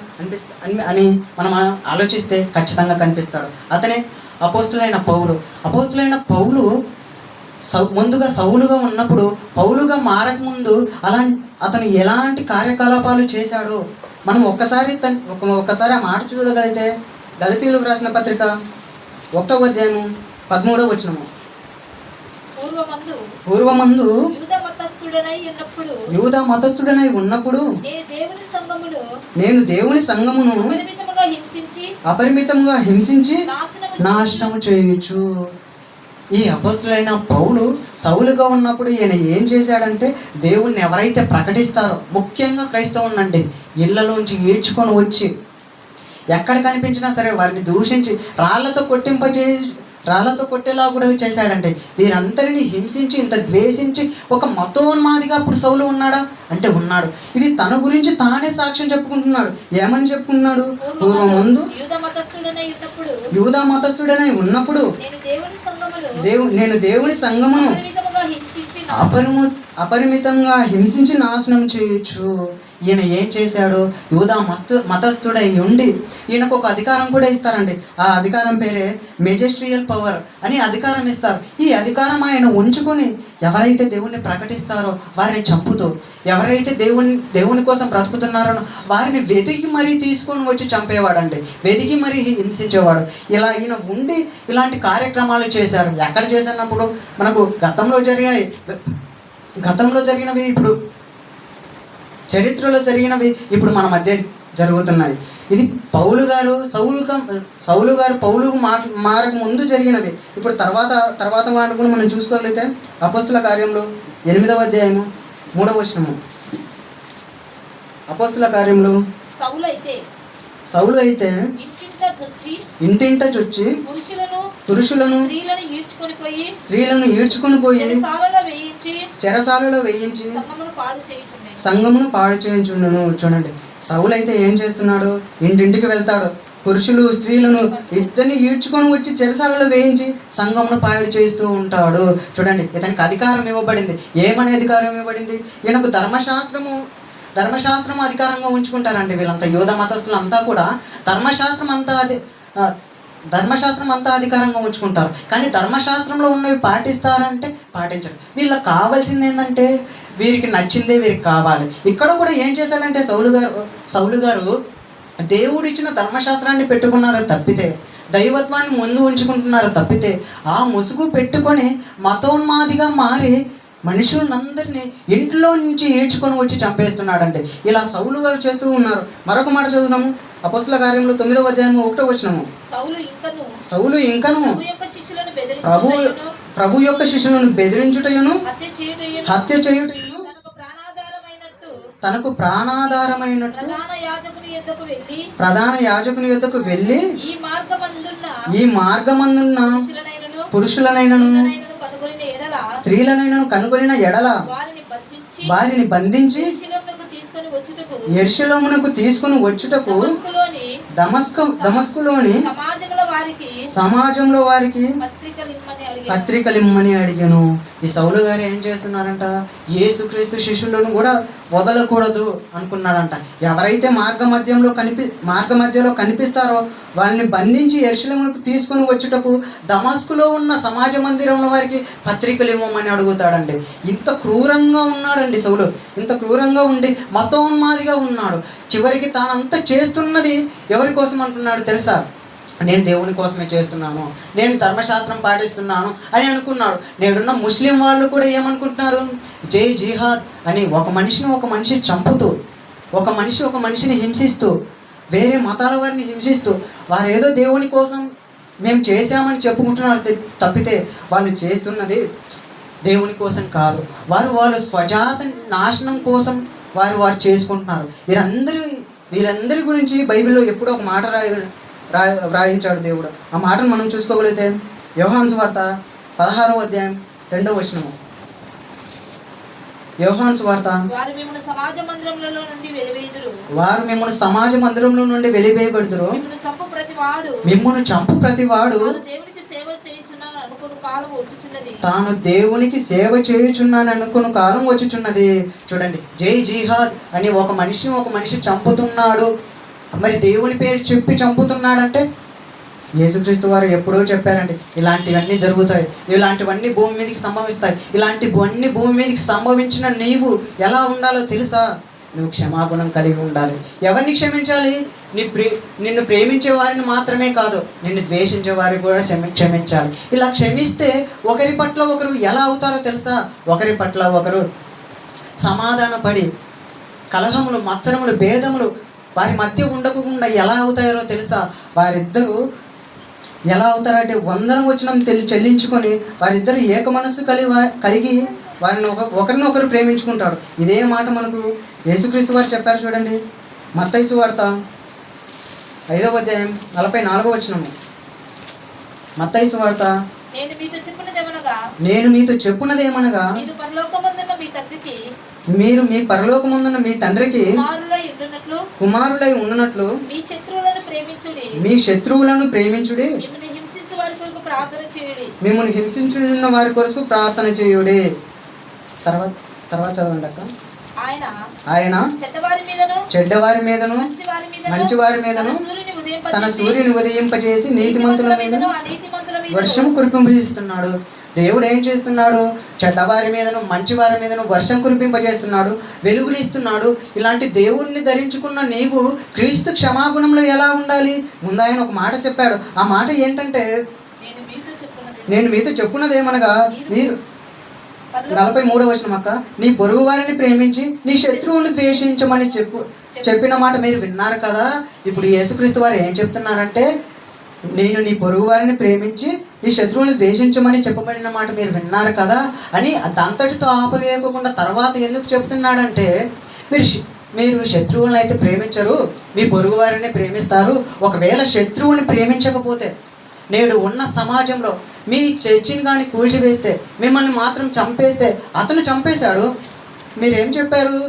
అని మనం ఆలోచిస్తే ఖచ్చితంగా కనిపిస్తాడు. అతనే అపోస్తులైన పౌలు ముందుగా సౌలుగా ఉన్నప్పుడు, పౌలుగా మారకముందు అతను ఎలాంటి కార్యకలాపాలు చేశాడో మనం ఒక్కసారి ఆ మాట చూడగలిగితే, గలతీయులకు రాసిన పత్రిక 1వ అధ్యాయము 13వ వచనము. పూర్వమందు యూదా మతస్థుడనై ఉన్నప్పుడు నేను దేవుని సంఘమును అపరిమితంగా హింసించి నాశనము చేయొచ్చు. ఈ అపోస్తులైన పౌలు సౌలుగా ఉన్నప్పుడు ఈయన ఏం చేశాడంటే, దేవుణ్ణి ఎవరైతే ప్రకటిస్తారో, ముఖ్యంగా క్రైస్తవునండి, ఇళ్లలోంచి ఈడ్చుకొని వచ్చి ఎక్కడ కనిపించినా సరే వారిని దూషించి రాళ్లతో కొట్టేలా కూడా చేశాడంటే, వీరందరినీ హింసించి ఇంత ద్వేషించి ఒక మతోన్మాదిగా అప్పుడు సౌలు ఉన్నాడా అంటే ఉన్నాడు. ఇది తన గురించి తానే సాక్ష్యం చెప్పుకుంటున్నాడు. ఏమని చెప్పుకున్నాడు? పూర్వమందు యూదా మతస్థుడనై ఉన్నప్పుడు నేను దేవుని సంఘమును అపరిమితంగా హింసించి నాశనం చేయొచ్చు. ఈయన ఏం చేశాడు? యూదా మతస్థుడై ఉండి ఈయనకు ఒక అధికారం కూడా ఇస్తారండి. ఆ అధికారం పేరే మెజెస్ట్రియల్ పవర్ అని అధికారం ఇస్తారు. ఈ అధికారం ఆయన ఉంచుకొని ఎవరైతే దేవుణ్ణి ప్రకటిస్తారో వారిని చంపుతూ, ఎవరైతే దేవుని కోసం బ్రతుకుతున్నారో వారిని వెతికి మరీ తీసుకొని వచ్చి చంపేవాడండి. వెతికి మరీ హింసించేవాడు. ఇలా ఈయన ఉండి ఇలాంటి కార్యక్రమాలు చేశారు. ఎక్కడ చేసినప్పుడు మనకు గతంలో జరిగినవి, ఇప్పుడు చరిత్రలో జరిగినవి ఇప్పుడు మన మధ్య జరుగుతున్నాయి. ఇది పౌలు గారు మారక ముందు జరిగినది. ఇప్పుడు తర్వాత వాడుకుని మనం చూసుకోగలిగితే అపోస్తుల కార్యంలో 8వ అధ్యాయము 3వ వచనము. అపోస్తుల కార్యంలో సౌలు అయితే ఇంటింట చొచ్చి పురుషులను స్త్రీలను ఈడ్చుకొని పోయి చెరసాలలో వేయించి సంఘమును పాడు చేయించుండును. చూడండి, సౌలు అయితే ఏం చేస్తున్నాడు? ఇంటింటికి వెళ్తాడు, పురుషులు స్త్రీలను ఇద్దరిని ఈడ్చుకొని వచ్చి చెరసాలలో వేయించి సంఘమును పాడు చేస్తూ ఉంటాడు. చూడండి, ఇతనికి అధికారం ఇవ్వబడింది. ఏమనే అధికారం ఇవ్వబడింది? ఈయనకు ధర్మశాస్త్రం అధికారంగా ఉంచుకుంటారండి. వీళ్ళంతా యూదా మతస్థులు అంతా కూడా ధర్మశాస్త్రం అంతా అధికారంగా ఉంచుకుంటారు. కానీ ధర్మశాస్త్రంలో ఉన్నవి పాటిస్తారంటే పాటించరు. వీళ్ళకి కావాల్సింది ఏంటంటే, వీరికి నచ్చిందే వీరికి కావాలి. ఇక్కడ కూడా ఏం చేశాడంటే సౌలు గారు దేవుడు ఇచ్చిన ధర్మశాస్త్రాన్ని పెట్టుకున్నారో తప్పితే, దైవత్వాన్ని ముందు ఉంచుకుంటున్నారో తప్పితే, ఆ ముసుగు పెట్టుకొని మతోన్మాదిగా మారి మనుషులందరినీ ఇంట్లో నుంచి ఈడ్చుకొని వచ్చి చంపేస్తున్నాడంటే ఇలా సౌలు గారు చేస్తూ ఉన్నారు. మరొక మాట చదువుదాము. అపోస్తుల కార్యంలో 9వ అధ్యాయము 1వ వచనము. సౌలు ఇంకను ప్రభు యొక్క శిష్యులను బెదిరించుటయును హత్య చేయుటయును తనకు ప్రాణాధారమైనట్టు ప్రధాన యాజకుని యొద్దకు వెళ్ళి ఈ మార్గమందున్న పురుషులనైనను స్త్రీలనైనను కనుగొనిన ఎడల వారిని బంధించి యెరూషలేమునకు తీసుకుని వచ్చుటకు దమస్కులోని సమాజంలో వారికి పత్రికలిమ్మని అడిగాను. ఈ సౌలు గారు ఏం చేస్తున్నారంట, యేసుక్రీస్తు శిష్యులను కూడా వదలకూడదు అనుకున్నాడంట. ఎవరైతే మార్గ మధ్యలో కనిపిస్తారో వాళ్ళని బంధించి యెరూషలేమునకు తీసుకుని వచ్చుటకు దమస్కులో ఉన్న సమాజ మందిరంలో వారికి పత్రికలు ఇవ్వమని అడుగుతాడండి. ఇంత క్రూరంగా ఉన్నాడండి సౌలు. ఇంత క్రూరంగా ఉండి మతోన్మాదిగా ఉన్నాడు. చివరికి తానంతా చేస్తున్నది ఎవరి కోసం అంటున్నాడు తెలుసా? నేను దేవుని కోసమే చేస్తున్నాను, నేను ధర్మశాస్త్రం పాటిస్తున్నాను అని అనుకున్నాడు. నేడున్న ముస్లిం వాళ్ళు కూడా ఏమనుకుంటున్నారు, జై జిహాద్ అని ఒక మనిషి చంపుతూ, ఒక మనిషిని హింసిస్తూ, వేరే మతాల వారిని హింసిస్తూ, వారు ఏదో దేవుని కోసం మేము చేశామని చెప్పుకుంటున్నారు తప్పితే వాళ్ళు చేస్తున్నది దేవుని కోసం కాదు. వారు స్వజాత నాశనం కోసం వారు చేసుకుంటున్నారు. వీరందరి గురించి బైబిల్లో ఎప్పుడో ఒక మాట వ్రాయించాడు దేవుడు. ఆ మాటను మనం చూసుకోగలిగితే యోహాను సువార్త 16వ అధ్యాయం 2వ వచనము. యోహాను సువార్త వారు మిమ్మును సమాజ మందిరంలో నుండి వెలివేయబడుదురు, మిమ్మును చంపు ప్రతివాడు తాను దేవునికి సేవ చేయుచున్నాను అనుకున్న కాలం వచ్చుచున్నది. చూడండి, జై జిహాద్ అని ఒక మనిషి చంపుతున్నాడు, మరి దేవుని పేరు చెప్పి చంపుతున్నాడంటే యేసుక్రీస్తు వారు ఎప్పుడో చెప్పారండి, ఇలాంటివన్నీ జరుగుతాయి, ఇలాంటివన్నీ భూమి మీదకి సంభవిస్తాయి. ఇలాంటివన్నీ భూమి మీదకి సంభవించిన నీవు ఎలా ఉండాలో తెలుసా? నువ్వు క్షమాగుణం కలిగి ఉండాలి. ఎవరిని క్షమించాలి? నిన్ను ప్రేమించే వారిని మాత్రమే కాదు, నిన్ను ద్వేషించే వారిని కూడా క్షమించాలి. ఇలా క్షమిస్తే ఒకరి పట్ల ఒకరు ఎలా అవుతారో తెలుసా? ఒకరి పట్ల ఒకరు సమాధానపడి కలహములు, మత్సరములు, భేదములు వారి మధ్య ఉండకుండా ఎలా అవుతారో తెలుసా? వారిద్దరూ ఎలా అవుతారంటే వందనం వచనం చెల్లించుకొని వారిద్దరు ఏక మనస్సు కలిగి వారిని ఒకరినొకరు ప్రేమించుకుంటాడు. ఇదే మాట మనకు యేసుక్రీస్తు వారు చెప్పారు. చూడండి, మత్తయి సువార్త 5వ అధ్యాయం 44వ వచనము. మత్తయి సువార్త నేను మీతో చెప్పున్నదేమనగా మీరు మీ పరలోకమందున్న మీ తండ్రికి కుమారులై ఉండునట్లు మీ శత్రువులను ప్రేమించుడి, మిమ్మల్ని హింసించున్న వారి కొరకు ప్రార్థన చేయుడి. తర్వాత చదవండి అక్క. ఆయన చెడ్డవారి మీదను మంచి వారి మీదను తన సూర్యుని ఉదయింపజేసి నీతిమంతుల మీదను వర్షం కురిపింపజేస్తున్నాడు. దేవుడు ఏం చేస్తున్నాడు? చెడ్డవారి మీదను మంచి వారి మీదను వర్షం కురిపింపజేస్తున్నాడు, వెలుగునిస్తున్నాడు. ఇలాంటి దేవుడిని ధరించుకున్న నీవు క్రీస్తు క్షమాగుణంలో ఎలా ఉండాలి? ముందు ఆయన ఒక మాట చెప్పాడు. ఆ మాట ఏంటంటే, నేను మీతో చెప్పున్నదేమనగా మీరు 43వ వచనం అక్క, నీ పొరుగు వారిని ప్రేమించి నీ శత్రువుని ద్వేషించమని చెప్పిన మాట మీరు విన్నారు కదా. ఇప్పుడు యేసుక్రీస్తు వారు ఏం చెప్తున్నారంటే, నేను నీ పొరుగు వారిని ప్రేమించి నీ శత్రువుని ద్వేషించమని చెప్పబడిన మాట మీరు విన్నారు కదా అని అంతటితో ఆపవేయకుండా తర్వాత ఎందుకు చెప్తున్నాడంటే, మీరు శత్రువులను అయితే ప్రేమించరు, మీ పొరుగు వారిని ప్రేమిస్తారు. ఒకవేళ శత్రువుని ప్రేమించకపోతే, నేడు ఉన్న సమాజంలో మీ చర్చిని కానీ కూల్చివేస్తే, మిమ్మల్ని మాత్రం చంపేస్తే, అతను చంపేశాడు, మీరేం చెప్పారు?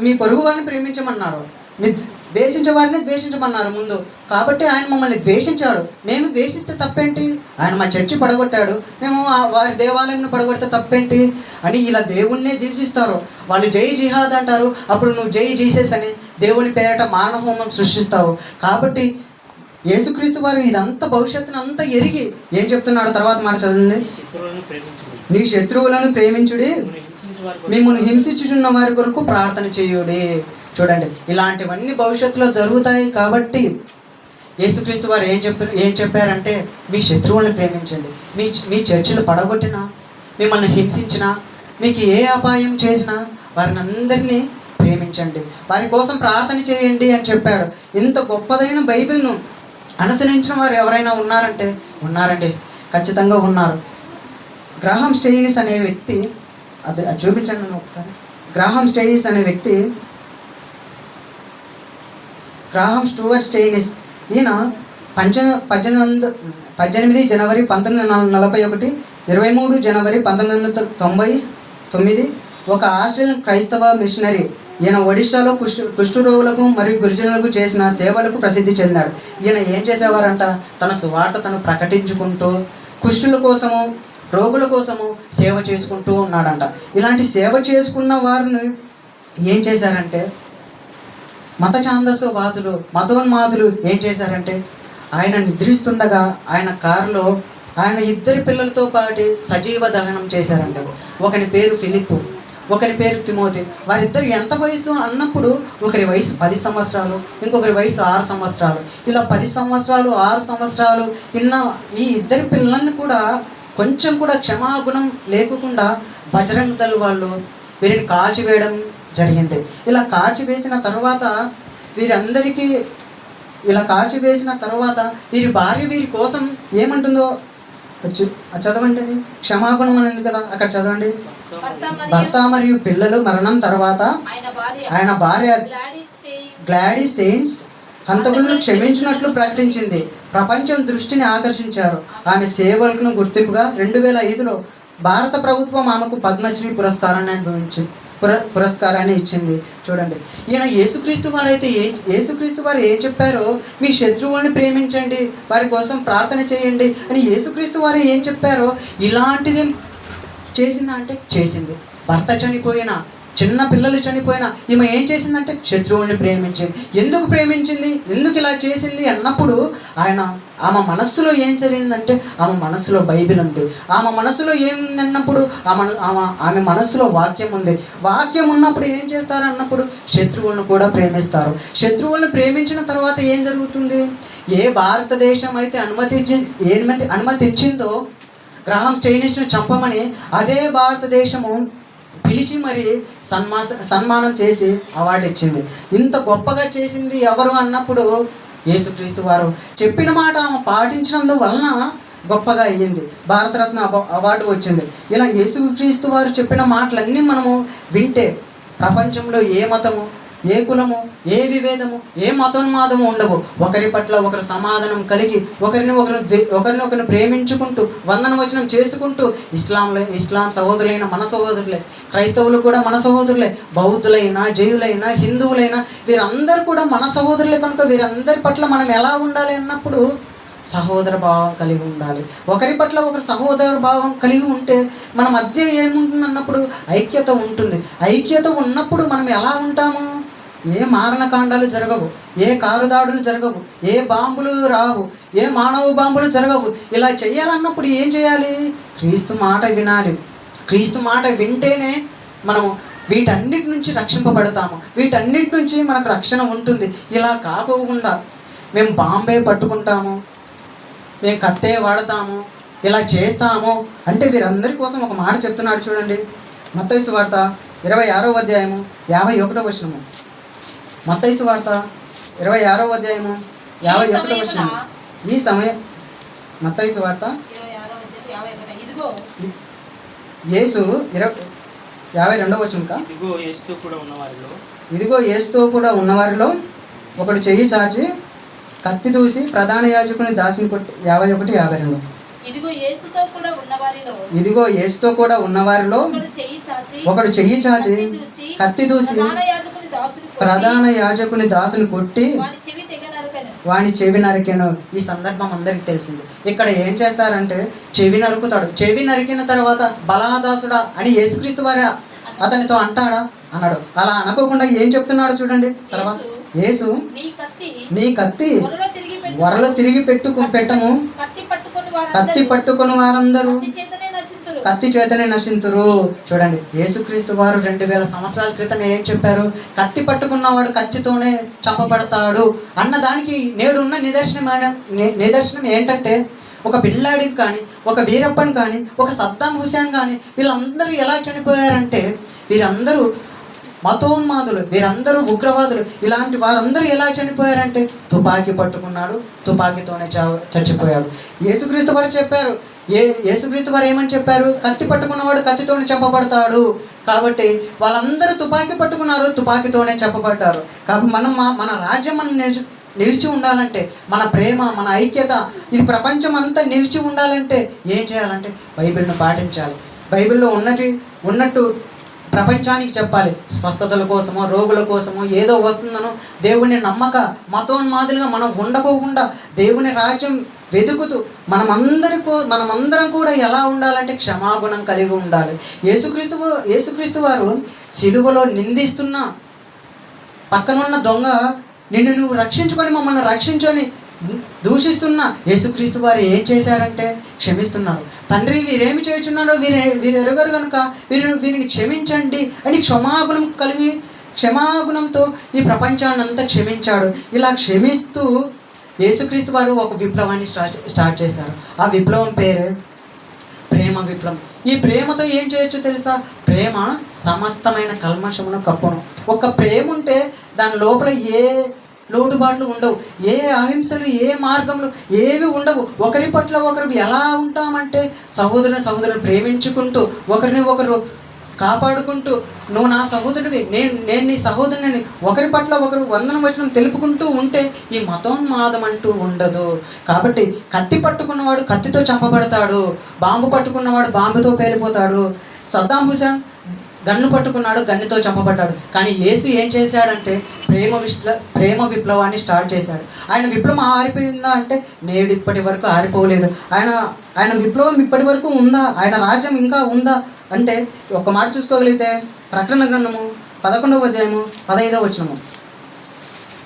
మీ పొరుగు వారిని ప్రేమించమన్నారు, మీ ద్వేషించే వారిని ద్వేషించమన్నారు ముందు. కాబట్టి ఆయన మమ్మల్ని ద్వేషించాడు, మేము ద్వేషిస్తే తప్పేంటి? ఆయన మా చర్చి పడగొట్టాడు, మేము వారి దేవాలయం పడగొడితే తప్పేంటి అని ఇలా దేవుణ్ణే ద్వేషిస్తారు. వాళ్ళు జై జిహాద్ అంటారు, అప్పుడు నువ్వు జై జీసస్ అని దేవుని పేరట మానవహోమం సృష్టిస్తావు. కాబట్టి యేసుక్రీస్తు వారు ఇదంతా భవిష్యత్తును అంతా ఎరిగి ఏం చెప్తున్నాడు? తర్వాత మాట చదవండి. నీ శత్రువులను ప్రేమించుడి, మిమ్మల్ని హింసించుచున్న వారి కొరకు ప్రార్థన చేయుడి. చూడండి, ఇలాంటివన్నీ భవిష్యత్తులో జరుగుతాయి. కాబట్టి యేసుక్రీస్తు వారు ఏం చెప్పారంటే, మీ శత్రువులను ప్రేమించండి. మీ చర్చిలు పడగొట్టినా, మిమ్మల్ని హింసించినా, మీకు ఏ అపాయం చేసినా వారిని అందరినీ ప్రేమించండి, వారి కోసం ప్రార్థన చేయండి అని చెప్పాడు. ఇంత గొప్పదైన బైబిల్ను అనుసరించిన వారు ఎవరైనా ఉన్నారండి, ఖచ్చితంగా ఉన్నారు. గ్రాహం స్టెయినిస్ అనే వ్యక్తి, అది చూపించండి ఒకసారి. గ్రాహం స్టేయిస్ అనే వ్యక్తి, గ్రాహం స్టూవర్ట్ స్టెయినిస్, ఈయన 18 జనవరి 1941, 23 జనవరి 1999 ఒక ఆస్ట్రేలియన్ క్రైస్తవ మిషనరీ. ఈయన ఒడిశాలో కుష్ఠరోగులకు మరియు గిరిజనులకు చేసిన సేవలకు ప్రసిద్ధి చెందాడు. ఈయన ఏం చేసేవారంట, తన సువార్త తను ప్రకటించుకుంటూ కుష్ఠుల కోసము, రోగుల కోసము సేవ చేసుకుంటూ ఉన్నాడంట. ఇలాంటి సేవ చేసుకున్న వారిని ఏం చేశారంటే, మత ఛాందసవాదులు, మతోన్మాదులు ఏం చేశారంటే, ఆయన నిద్రిస్తుండగా ఆయన కారులో ఆయన 2 పిల్లలతో పాటు సజీవ దహనం చేశారంట. ఒకరి పేరు ఫిలిప్పు, ఒకరి పేరు తిమోతి. వారిద్దరు ఎంత వయసు అన్నప్పుడు, ఒకరి వయసు 10 సంవత్సరాలు, ఇంకొకరి వయసు 6 సంవత్సరాలు. ఇలా 10 సంవత్సరాలు 6 సంవత్సరాలు ఉన్న ఈ 2 పిల్లల్ని కూడా కొంచెం కూడా క్షమాగుణం లేకుండా బజరంగ దళ్ వాళ్ళు వీరిని కాల్చివేయడం జరిగింది. ఇలా కాల్చివేసిన తర్వాత వీరి భార్య వీరి కోసం ఏమంటుందో చదవండి. అది క్షమాగుణం అనేది కదా, అక్కడ చదవండి. భర్త మరియు పిల్లలు మరణం తర్వాత ఆయన భార్య గ్లాడీ సెయిన్స్ హంతకులను క్షమించినట్లు ప్రకటించింది. ప్రపంచం దృష్టిని ఆకర్షించారు. ఆమె సేవలకు గుర్తింపుగా 2005లో భారత ప్రభుత్వం ఆమెకు పద్మశ్రీ పురస్కారాన్ని ఇచ్చింది. చూడండి, ఈయన యేసుక్రీస్తు వారు ఏం చెప్పారో, మీ శత్రువుల్ని ప్రేమించండి, వారి కోసం ప్రార్థన చేయండి అని యేసుక్రీస్తు వారు ఏం చెప్పారో ఇలాంటిది చేసిందా అంటే చేసింది. భర్త చనిపోయినా, చిన్న పిల్లలు చనిపోయినా ఈమె ఏం చేసిందంటే శత్రువుల్ని ప్రేమించింది. ఎందుకు ప్రేమించింది, ఎందుకు ఇలా చేసింది అన్నప్పుడు ఆమె మనస్సులో ఏం జరిగిందంటే, ఆమె మనస్సులో బైబిల్ ఉంది. ఆమె మనస్సులో ఏముంది అన్నప్పుడు ఆమె మనస్సులో వాక్యం ఉంది. వాక్యం ఉన్నప్పుడు ఏం చేస్తారు అన్నప్పుడు శత్రువులను కూడా ప్రేమిస్తారు. శత్రువులను ప్రేమించిన తర్వాత ఏం జరుగుతుంది, ఏ భారతదేశం అయితే అనుమతించిందో గ్రాహం స్టెయినిస్ను చంపమని, అదే భారతదేశము పిలిచి మరి సన్మానం చేసి అవార్డు ఇచ్చింది. ఇంత గొప్పగా చేసింది ఎవరు అన్నప్పుడు యేసుక్రీస్తు వారు. చెప్పిన మాట ఆమె పాటించినందువలన గొప్పగా అయ్యింది, భారతరత్న అవార్డు వచ్చింది. ఇలా యేసుక్రీస్తు వారు చెప్పిన మాటలన్నీ మనము వింటే ప్రపంచంలో ఏ మతము, ఏ కులము, ఏ విభేదము, ఏ మతోన్మాదము ఉండవు. ఒకరి పట్ల ఒకరు సమాధానం కలిగి ఒకరిని ప్రేమించుకుంటూ వందనవచనం చేసుకుంటూ ఇస్లాం సహోదరులైన మన సహోదరులే, క్రైస్తవులు కూడా మన సహోదరులే, బౌద్ధులైనా, జైనులైనా, హిందువులైనా వీరందరూ కూడా మన సహోదరులే. కనుక వీరందరి పట్ల మనం ఎలా ఉండాలి అన్నప్పుడు సహోదర భావం కలిగి ఉండాలి. ఒకరి పట్ల ఒకరు సహోదర భావం కలిగి ఉంటే మన మధ్య ఏముంటుంది అన్నప్పుడు ఐక్యత ఉంటుంది. ఐక్యత ఉన్నప్పుడు మనం ఎలా ఉంటాము, ఏ మారణకాండాలు జరగవు, ఏ కారు దాడులు జరగవు, ఏ బాంబులు రావు, ఏ మానవ బాంబులు జరగవు. ఇలా చేయాలన్నప్పుడు ఏం చేయాలి, క్రీస్తు మాట వినాలి. క్రీస్తు మాట వింటేనే మనము వీటన్నిటి నుంచి రక్షింపబడతాము, వీటన్నిటి నుంచి మనకు రక్షణ ఉంటుంది. ఇలా కాకోకుండా మేము బాంబే పట్టుకుంటాము, మేము కత్తే వాడతాము, ఇలా చేస్తాము అంటే వీరందరి కోసం ఒక మాట చెప్తున్నాడు. చూడండి, మత్తయి సువార్త 26వ అధ్యాయము 51వ వచనము. మత్తయి సువార్త 26వ అధ్యాయము 51వ వచనం. ఈ సమయం మత్తయి సువార్త యేసు 52వ వచనం. ఇదిగో యేసుతో కూడా ఉన్నవారిలో ఒకడు చెయ్యి చాచి కత్తి దూసి ప్రధాన యాజకుని దాసిని కొట్టి. 51-52. ఇదిగో యేసుతో కూడా ఉన్నవారిలో ఒకడు చెయ్యి చాచి కత్తి దూసి ప్రధాన యాజకుని దాసుని కొట్టి వాని చెవి నరికెను. ఈ సందర్భం అందరికి తెలిసింది. ఇక్కడ ఏం చేస్తారంటే చెవి నరుకుతాడు. చెవి నరికిన తర్వాత బలాదాసుడా అని యేసుక్రీస్తు వారు అతనితో అంటాడా అన్నాడు. అలా అనుకోకుండా ఏం చెప్తున్నాడు చూడండి. తర్వాత యేసు నీ కత్తి వరలో తిరిగి పెట్టము, కత్తి పట్టుకుని వారందరూ కత్తి చేతనే నశింతురు. చూడండి, యేసుక్రీస్తు వారు 2000 సంవత్సరాల క్రితం ఏం చెప్పారు, కత్తి పట్టుకున్నవాడు కత్తితోనే చంపబడతాడు అన్నదానికి నేడున్న నిదర్శనం ఏంటంటే, ఒక పిల్లాడికి కానీ, ఒక వీరప్పన్ కానీ, ఒక సద్దాం హుసేన్ కానీ వీళ్ళందరూ ఎలా చనిపోయారంటే, వీరందరూ మతోన్మాదులు, వీరందరూ ఉగ్రవాదులు, ఇలాంటి వారందరూ ఎలా చనిపోయారంటే తుపాకీ పట్టుకున్నాడు, తుపాకీతోనే చచ్చిపోయాడు. యేసుక్రీస్తు వారు చెప్పారు, యేసుక్రీస్తు వారు ఏమని చెప్పారు? కత్తి పట్టుకున్నవాడు కత్తితోనే చంపబడతాడు. కాబట్టి వాళ్ళందరూ తుపాకీ పట్టుకున్నారు, తుపాకీతోనే చంపబడ్డారు. కాబట్టి మన రాజ్యం మనం నిలిచి ఉండాలంటే, మన ప్రేమ, మన ఐక్యత ఇది ప్రపంచం అంతా నిలిచి ఉండాలంటే ఏం చేయాలంటే బైబిల్ను పాటించాలి. బైబిల్లో ఉన్నట్టు ప్రపంచానికి చెప్పాలి. స్వస్థతల కోసమో, రోగుల కోసమో ఏదో వస్తుందనో దేవుని నమ్మక మతోన్మాదులుగా మనం ఉండకోకుండా దేవుని రాజ్యం వెతుకుతూ మనమందరం కూడా ఎలా ఉండాలంటే క్షమాగుణం కలిగి ఉండాలి. యేసుక్రీస్తు వారు సిలువలో నిందిస్తున్న పక్కనున్న దొంగ నిన్ను నువ్వు రక్షించుకొని మమ్మల్ని రక్షించుకొని దూషిస్తున్న యేసుక్రీస్తు వారు ఏం చేశారంటే క్షమిస్తున్నారు. తండ్రి వీరేమి చేయుచున్నారో వీరు ఎరుగరు కనుక వీరిని క్షమించండి అని క్షమాగుణంతో ఈ ప్రపంచాన్ని అంతా క్షమించాడు. ఇలా క్షమిస్తూ యేసుక్రీస్తు వారు ఒక విప్లవాన్ని స్టార్ట్ చేశారు. ఆ విప్లవం పేరు ప్రేమ విప్లవం. ఈ ప్రేమతో ఏం చేయొచ్చు తెలుసా? ప్రేమ సమస్తమైన కల్మషమును కప్పును. ఒక ప్రేమ ఉంటే దాని లోపల ఏ లోటుబాట్లు ఉండవు, ఏ అహింసలు, ఏ మార్గంలో ఏవి ఉండవు. ఒకరి పట్ల ఒకరు ఎలా ఉంటామంటే సహోదరుని ప్రేమించుకుంటూ ఒకరిని ఒకరు కాపాడుకుంటూ, నువ్వు నా సహోదరుడివి, నేను నీ సహోదరుని, ఒకరి పట్ల ఒకరు వందనం వచనం తెలుపుకుంటూ ఉంటే ఈ మతోన్మాదం అంటూ ఉండదు. కాబట్టి కత్తి పట్టుకున్నవాడు కత్తితో చంపబడతాడు, బాంబు పట్టుకున్నవాడు బాంబుతో పేలిపోతాడు. సద్దాం హుసేన్ గన్ను పట్టుకున్నాడు, గన్నుతో చంపబడ్డాడు. కానీ యేసు ఏం చేశాడంటే ప్రేమ విప్లవాన్ని స్టార్ట్ చేశాడు. ఆయన విప్లవం ఆరిపోయిందా అంటే నేడు ఇప్పటి వరకు ఆరిపోలేదు. ఆయన విప్లవం ఇప్పటి వరకు ఉందా? ఆయన రాజ్యం ఇంకా ఉందా అంటే ఒక మాట చూసుకోగలిగితే ప్రకటన గ్రంథము 11వ అధ్యాయము 15వ వచనము.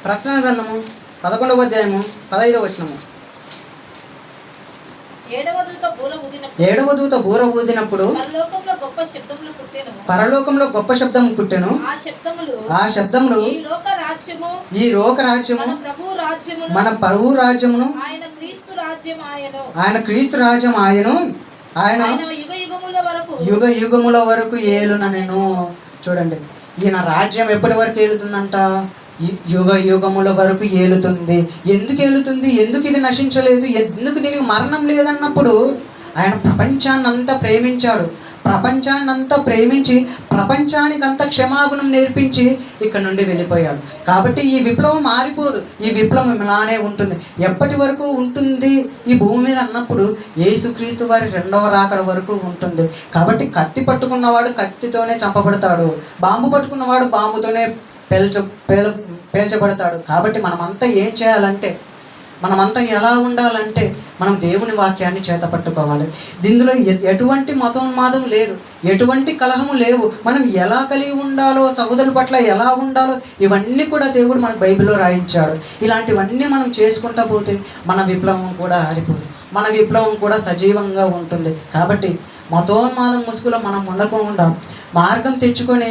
ప్రకటన గ్రంథము 11వ అధ్యాయము 15వ వచనము. ఏడవ దూత బూర ఊదినప్పుడు పరలోకంలో గొప్ప శబ్దం పుట్టెను. ఆ శబ్దములు ఈ లోక రాజ్యము మన ప్రభు రాజ్యమును ఆయన క్రీస్తు రాజ్యం ఆయను ఆయన యుగ యుగముల వరకు ఏలుననెను. చూడండి, ఈయన రాజ్యం ఎప్పటి వరకు ఏలుతుందంట? యుగ యుగముల వరకు ఏలుతుంది. ఎందుకు ఏలుతుంది? ఎందుకు ఇది నశించలేదు? ఎందుకు దీనికి మరణం లేదన్నప్పుడు ఆయన ప్రపంచాన్ని అంతా ప్రేమించాడు. ప్రపంచాన్నంతా ప్రేమించి ప్రపంచానికంతా క్షమాగుణం నేర్పించి ఇక్కడ నుండి వెళ్ళిపోయాడు. కాబట్టి ఈ విప్లవం మారిపోదు. ఈ విప్లవం ఇలానే ఉంటుంది. ఎప్పటి వరకు ఉంటుంది ఈ భూమి మీద అన్నప్పుడు యేసుక్రీస్తు వారి రెండవ రాకడ వరకు ఉంటుంది. కాబట్టి కత్తి పట్టుకున్నవాడు కత్తితోనే చంపబడతాడు, బాంబు పట్టుకున్నవాడు బాంబుతోనే పేల్చబడతాడు. కాబట్టి మనమంతా ఏం చేయాలంటే, మనమంతా ఎలా ఉండాలంటే మనం దేవుని వాక్యాన్ని చేత పట్టుకోవాలి. దీనిలో ఎటువంటి మతోన్మాదం లేదు, ఎటువంటి కలహము లేవు. మనం ఎలా కలిగి ఉండాలో, సహోదరుల పట్ల ఎలా ఉండాలో ఇవన్నీ కూడా దేవుడు మనకు బైబిల్లో రాయించాడు. ఇలాంటివన్నీ మనం చేసుకుంటా పోతే మన విప్లవం కూడా ఆరిపోదు, మన విప్లవం కూడా సజీవంగా ఉంటుంది. కాబట్టి మతోన్మాదం ముసుగులో మనం ఉండకుండా మార్గం తెచ్చుకొని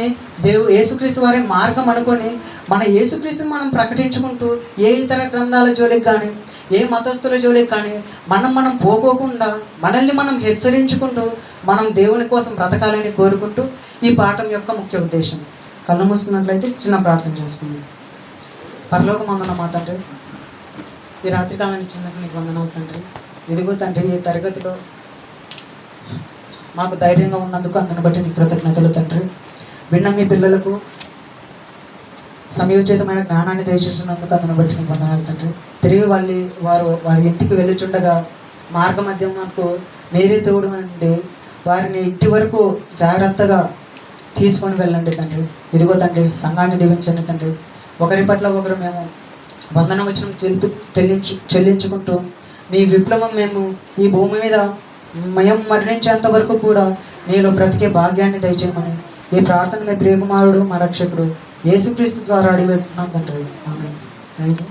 యేసుక్రీస్తు వారి మార్గం అనుకొని మన యేసుక్రీస్తుని మనం ప్రకటించుకుంటూ ఏ ఇతర గ్రంథాల జోలికి కానీ ఏ మతస్థుల జోలికి కానీ మనం పోకోకుండా మనల్ని మనం హెచ్చరించుకుంటూ మనం దేవుని కోసం బ్రతకాలని కోరుకుంటూ ఈ పాఠం యొక్క ముఖ్య ఉద్దేశం. కళ్ళు మూసుకున్నట్లయితే చిన్న ప్రార్థన చేసుకుందాం. పరలోకమందున మా తండ్రి, ఈ రాత్రికాలానికి చిన్నకు నీకు వందనాలు తండ్రి. ఇదిగో తండ్రి, ఈ తరగతిలో మాకు ధైర్యంగా ఉన్నందుకు అందును బట్టి నీ కృతజ్ఞతలు తండ్రి. విన్న మీ పిల్లలకు సమయోచితమైన జ్ఞానాన్ని దయచేసినందుకు అందును బట్టి నీకు వందనాలు తండ్రి. తిరిగి వారి ఇంటికి వెళ్ళుచుండగా మార్గ మధ్యమునకు మీరే తోడు అండి, వారిని ఇంటి వరకు జాగ్రత్తగా తీసుకొని వెళ్ళండి తండ్రి. ఇదిగో తండ్రి, సంఘాన్ని దీవించండి తండ్రి. ఒకరి పట్ల ఒకరు మేము వందన వచనం చెల్లించుకుంటూ మీ విప్లవం మేము ఈ భూమి మీద మేము మరణించేంత వరకు కూడా నేను బ్రతికే భాగ్యాన్ని దయచేయమని ఈ ప్రార్థన మీ ప్రియకుమారుడు మా రక్షకుడు యేసుక్రీస్తు ద్వారా అడిగి పెట్టుకున్నాం తండ్రి. ఆమేన్. Thank you.